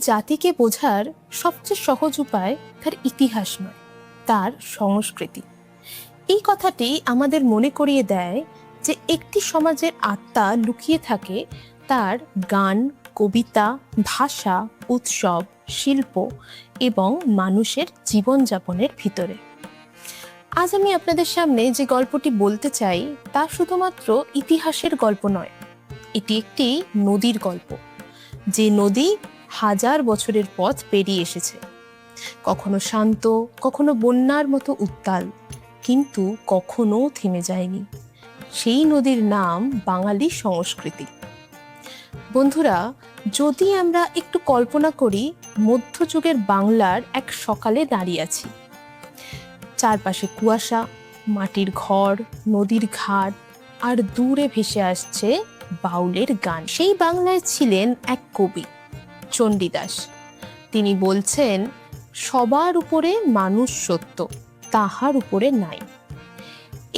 জাতিকে বোঝার সবচেয়ে সহজ উপায় তার ইতিহাস নয়, তার সংস্কৃতি। এই কথাটি আমাদের মনে করিয়ে দেয় যে একটি সমাজের আত্মা লুকিয়ে থাকে তার গান, কবিতা, ভাষা, উৎসব, শিল্প এবং মানুষের জীবনযাপনের ভিতরে। আজ আমি আপনাদের সামনে যে গল্পটি বলতে চাই তা শুধুমাত্র ইতিহাসের গল্প নয়, এটি একটি নদীর গল্প, যে নদী হাজার বছরের পথ পেরিয়ে এসেছে, কখনো শান্ত, কখনো বন্যার মতো উত্তাল, কিন্তু কখনো থেমে যায়নি। সেই নদীর নাম বাঙালি সংস্কৃতি। বন্ধুরা, যদি আমরা একটু কল্পনা করি মধ্যযুগের বাংলার এক সকালে দাঁড়িয়ে আছি, চারপাশে কুয়াশা, মাটির ঘর, নদীর ঘাট, আর দূরে ভেসে আসছে বাউলের গান। সেই বাংলায় ছিলেন এক কবি, চণ্ডীদাস। তিনি বলছেন, সবার উপরে মানুষ সত্য, তাহার উপরে নাই।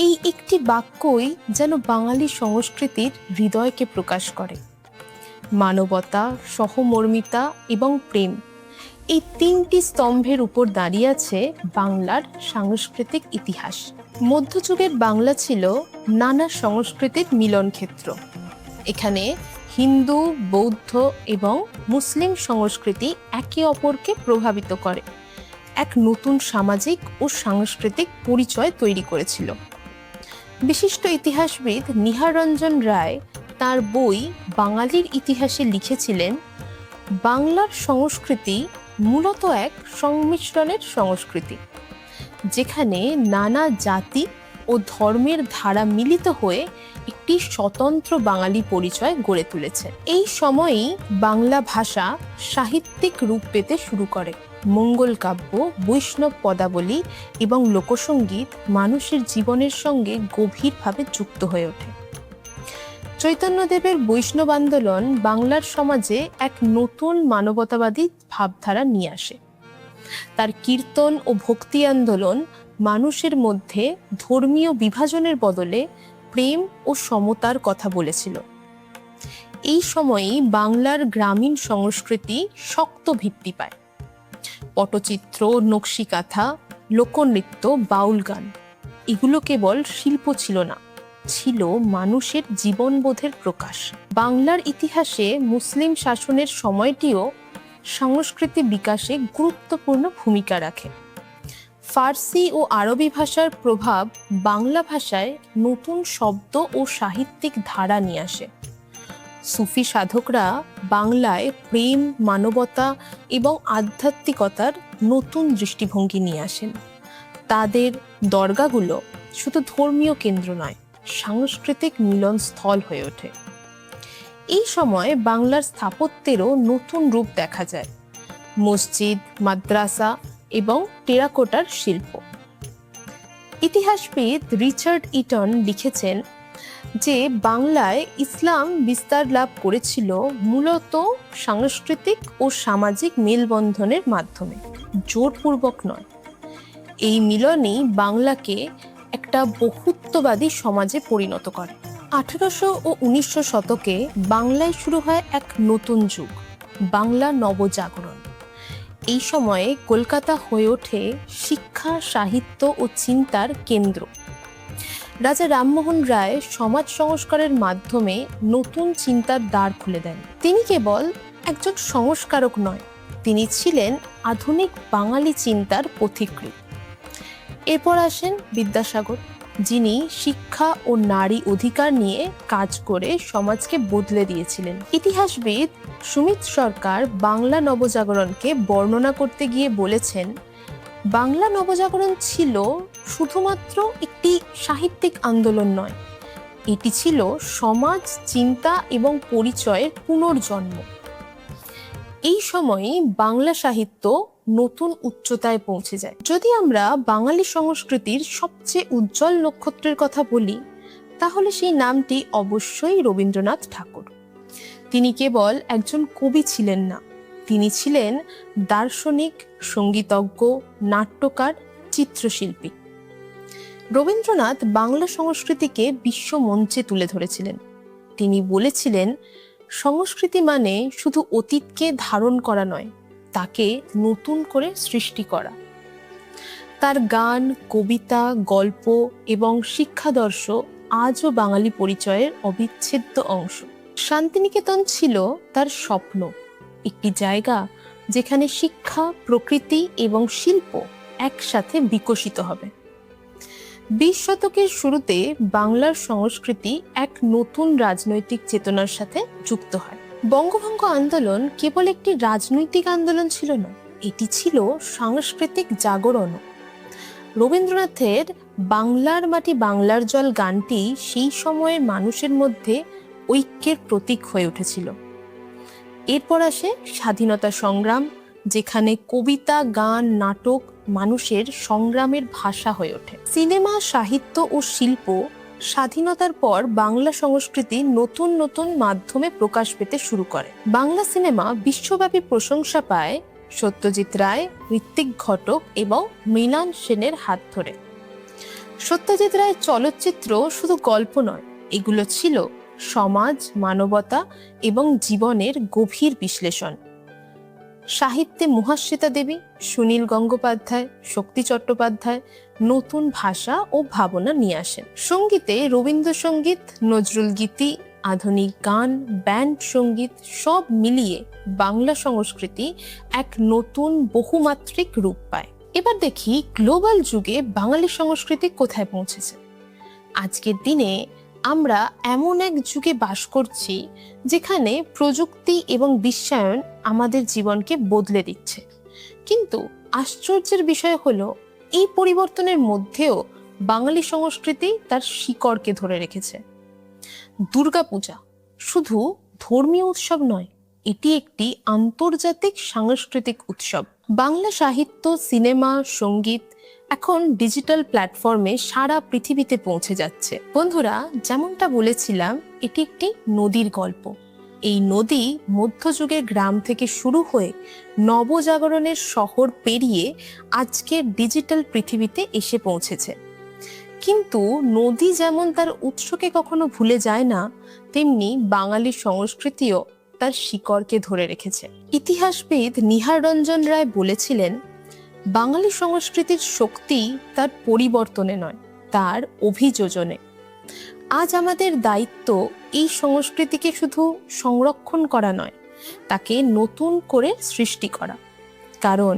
এই একটি বাক্যই যেন বাঙালি সংস্কৃতির হৃদয়কে প্রকাশ করে। মানবতা, সহমর্মিতা এবং প্রেম, এই তিনটি স্তম্ভের উপর দাঁড়িয়ে আছে বাংলার সাংস্কৃতিক ইতিহাস। মধ্যযুগের বাংলা ছিল নানা সংস্কৃতির মিলন ক্ষেত্র। এখানে হিন্দু, বৌদ্ধ এবং মুসলিম সংস্কৃতি একে অপরকে প্রভাবিত করে এক নতুন সামাজিক ও সাংস্কৃতিক পরিচয় তৈরি করেছিল। বিশিষ্ট ইতিহাসবিদ নিহাররঞ্জন রায় তার বই বাঙালির ইতিহাসে লিখেছিলেন, বাংলার সংস্কৃতি মূলত এক সংমিশ্রণের সংস্কৃতি, যেখানে নানা জাতি ও ধর্মের ধারা মিলিত হয়ে একটি স্বতন্ত্র বাঙালি পরিচয় গড়ে তুলেছে। এই সময়েই বাংলা ভাষা সাহিত্যিক রূপ পেতে শুরু করে। মঙ্গল কাব্য, বৈষ্ণব পদাবলী এবং লোকসঙ্গীত মানুষের জীবনের সঙ্গে গভীরভাবে যুক্ত হয়ে ওঠে। চৈতন্যদেবের বৈষ্ণব আন্দোলন বাংলার সমাজে এক নতুন মানবতাবাদী ভাবধারা নিয়ে আসে। তার কীর্তন ও ভক্তি আন্দোলন মানুষের মধ্যে ধর্মীয় বিভাজনের বদলে প্রেম ও সমতার কথা বলেছিল। এই সময়েই বাংলার গ্রামীণ সংস্কৃতি শক্ত ভিত্তি পায়। পটচিত্র, নকশিকাঁথা, লোকনৃত্য, বাউল গান, এগুলো কেবল শিল্প ছিল না, ছিল মানুষের জীবনবোধের প্রকাশ। বাংলার ইতিহাসে মুসলিম শাসনের সময়টিও সংস্কৃতি বিকাশে গুরুত্বপূর্ণ ভূমিকা রাখে। ফার্সি ও আরবি ভাষার প্রভাব বাংলা ভাষায় নতুন শব্দ ও সাহিত্যিক ধারা নিয়ে আসে। সুফি সাধকরা বাংলায় প্রেম, মানবতা এবং আধ্যাত্মিকতার নতুন দৃষ্টিভঙ্গি নিয়ে আসেন। তাদের দরগাগুলো শুধু ধর্মীয় কেন্দ্র নয়, সাংস্কৃতিক মিলনস্থল হয়ে ওঠে। এই সময় বাংলার স্থাপত্যেরও নতুন রূপ দেখা যায়। মসজিদ, মাদ্রাসা এবং টেরাকোটার শিল্প। ইতিহাসবিদ রিচার্ড ইটন লিখেছেন যে বাংলায় ইসলাম বিস্তার লাভ করেছিল মূলত সাংস্কৃতিক ও সামাজিক মেলবন্ধনের মাধ্যমে, জোরপূর্বক নয়। এই মিলনই বাংলাকে একটা বহুত্ববাদী সমাজে পরিণত করে। 1800 ও 1900 শতকে বাংলায় শুরু হয় এক নতুন যুগ, বাংলা নবজাগরণ। এই সময়ে কলকাতা হয়ে ওঠে শিক্ষা, সাহিত্য ও চিন্তার কেন্দ্র। রাজা রামমোহন রায় সমাজ সংস্কারের মাধ্যমে নতুন চিন্তার দ্বার খুলে দেন। তিনি কেবল একজন সংস্কারক নয়, তিনি ছিলেন আধুনিক বাঙালি চিন্তার পথিকৃৎ। এরপর আসেন বিদ্যাসাগর, যিনি শিক্ষা ও নারী অধিকার নিয়ে কাজ করে সমাজকে বদলে দিয়েছিলেন। ইতিহাসবিদ সুমিত সরকার বাংলা নবজাগরণকে বর্ণনা করতে গিয়ে বলেছেন, বাংলা নবজাগরণ ছিল শুধুমাত্র একটি সাহিত্যিক আন্দোলন নয়, এটি ছিল সমাজ, চিন্তা এবং পরিচয়ের পুনর্জন্ম। এই সময়ে বাংলা সাহিত্য নতুন উচ্চতায় পৌঁছে যায়। যদি আমরা বাঙালি সংস্কৃতির সবচেয়ে উজ্জ্বল নক্ষত্রের কথা বলি, তাহলে সেই নামটি অবশ্যই রবীন্দ্রনাথ ঠাকুর। তিনি কেবল একজন কবি ছিলেন না, তিনি ছিলেন দার্শনিক, সঙ্গীতজ্ঞ, নাট্যকার, চিত্রশিল্পী। রবীন্দ্রনাথ বাংলা সংস্কৃতিকে বিশ্ব মঞ্চে তুলে ধরেছিলেন। তিনি বলেছিলেন, সংস্কৃতি মানে শুধু অতীতকে ধারণ করা নয়, তাকে নতুন করে সৃষ্টি করা। তার গান, কবিতা, গল্প এবং শিক্ষাদর্শ আজও বাঙালি পরিচয়ের অবিচ্ছেদ্য অংশ। শান্তিনিকেতন ছিল তার স্বপ্ন, একটি জায়গা যেখানে শিক্ষা, প্রকৃতি এবং শিল্প একসাথে বিকশিত হবে। 20 শতকের শুরুতে বাংলার সংস্কৃতি এক নতুন রাজনৈতিক চেতনার সাথে যুক্ত হয়। বঙ্গভঙ্গ আন্দোলন কেবল একটি রাজনৈতিক আন্দোলন ছিল না, এটি ছিল সাংস্কৃতিক জাগরণও। রবীন্দ্রনাথের বাংলার মাটি বাংলার জল গানটি সেই সময়ের মানুষের মধ্যে ঐক্যের প্রতীক হয়ে উঠেছিল। এরপর আসে স্বাধীনতা সংগ্রাম, যেখানে কবিতা, গান, নাটক মানুষের সংগ্রামের ভাষা হয়ে ওঠে। সিনেমা, সাহিত্য ও শিল্প স্বাধীনতার পর বাংলা সংস্কৃতি নতুন নতুন মাধ্যমে প্রকাশ পেতে শুরু করে। বাংলা সিনেমা বিশ্বব্যাপী প্রশংসা পায় সত্যজিৎ রায়, ঋত্বিক ঘটক এবং মৃণাল সেনের হাত ধরে। সত্যজিৎ রায়ের চলচ্চিত্র শুধু গল্প নয়, এগুলো ছিল সমাজ, মানবতা এবং জীবনের গভীর বিশ্লেষণ। সাহিত্যে মহাশ্বেতা দেবী, সুনীল গঙ্গোপাধ্যায়, শক্তি চট্টোপাধ্যায় নতুন ভাষা ও ভাবনা নিয়ে আসেন। সঙ্গীতে রবীন্দ্রসঙ্গীত, নজরুল গীতি, আধুনিক গান, ব্যান্ড সঙ্গীত সব মিলিয়ে বাংলা সংস্কৃতি এক নতুন বহুমাত্রিক রূপ পায়। এবার দেখি গ্লোবাল যুগে বাঙালি সংস্কৃতি কোথায় পৌঁছেছে। আজকের দিনে আমরা এমন এক যুগে বাস করছি যেখানে প্রযুক্তি এবং বিশ্বায়ন আমাদের জীবনকে বদলে দিচ্ছে, কিন্তু আশ্চর্যের বিষয় হলো এই পরিবর্তনের মধ্যেও বাঙালি সংস্কৃতি তার শিকড়কে ধরে রেখেছে। দুর্গাপূজা শুধু ধর্মীয় উৎসব নয়, এটি একটি আন্তর্জাতিক সাংস্কৃতিক উৎসব। বাংলা সাহিত্য, সিনেমা, সঙ্গীত এখন ডিজিটাল প্ল্যাটফর্মে সারা পৃথিবীতে পৌঁছে যাচ্ছে। বন্ধুরা, যেমনটা বলেছিলাম, এটি একটি নদীর গল্প। এই নদী মধ্যযুগের গ্রাম থেকে শুরু হয়ে নবজাগরণের শহর পেরিয়ে আজকের ডিজিটাল পৃথিবীতে এসে পৌঁছেছে। কিন্তু নদী যেমন তার উৎসকে কখনো ভুলে যায় না, তেমনি বাঙালি সংস্কৃতিও তার শিকড়কে ধরে রেখেছে। ইতিহাসবিদ নিহার রঞ্জন রায় বলেছিলেন, বাঙালি সংস্কৃতির শক্তি তার পরিবর্তনে নয়, তার অভিযোজনে। আজ আমাদের দায়িত্ব এই সংস্কৃতিকে শুধু সংরক্ষণ করা নয়, তাকে নতুন করে সৃষ্টি করা। কারণ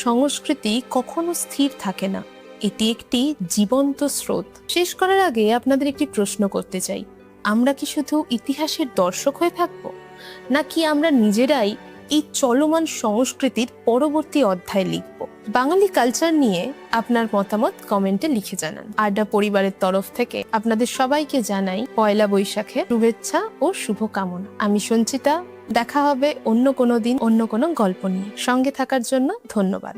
সংস্কৃতি কখনো স্থির থাকে না, এটি একটি জীবন্ত স্রোত। শেষ করার আগে আপনাদের একটি প্রশ্ন করতে চাই, আমরা কি শুধু ইতিহাসের দর্শক হয়ে থাকবো, নাকি আমরা নিজেরাই এই চলমান সংস্কৃতির পরবর্তী অধ্যায় লিখব? বাঙালি কালচার নিয়ে আপনার মতামত কমেন্টে লিখে জানান। আড্ডা পরিবারের তরফ থেকে আপনাদের সবাইকে জানাই পয়লা বৈশাখের শুভেচ্ছা ও শুভকামনা। আমি সঞ্চিতা, দেখা হবে অন্য কোনো দিন অন্য কোনো গল্প নিয়ে। সঙ্গে থাকার জন্য ধন্যবাদ।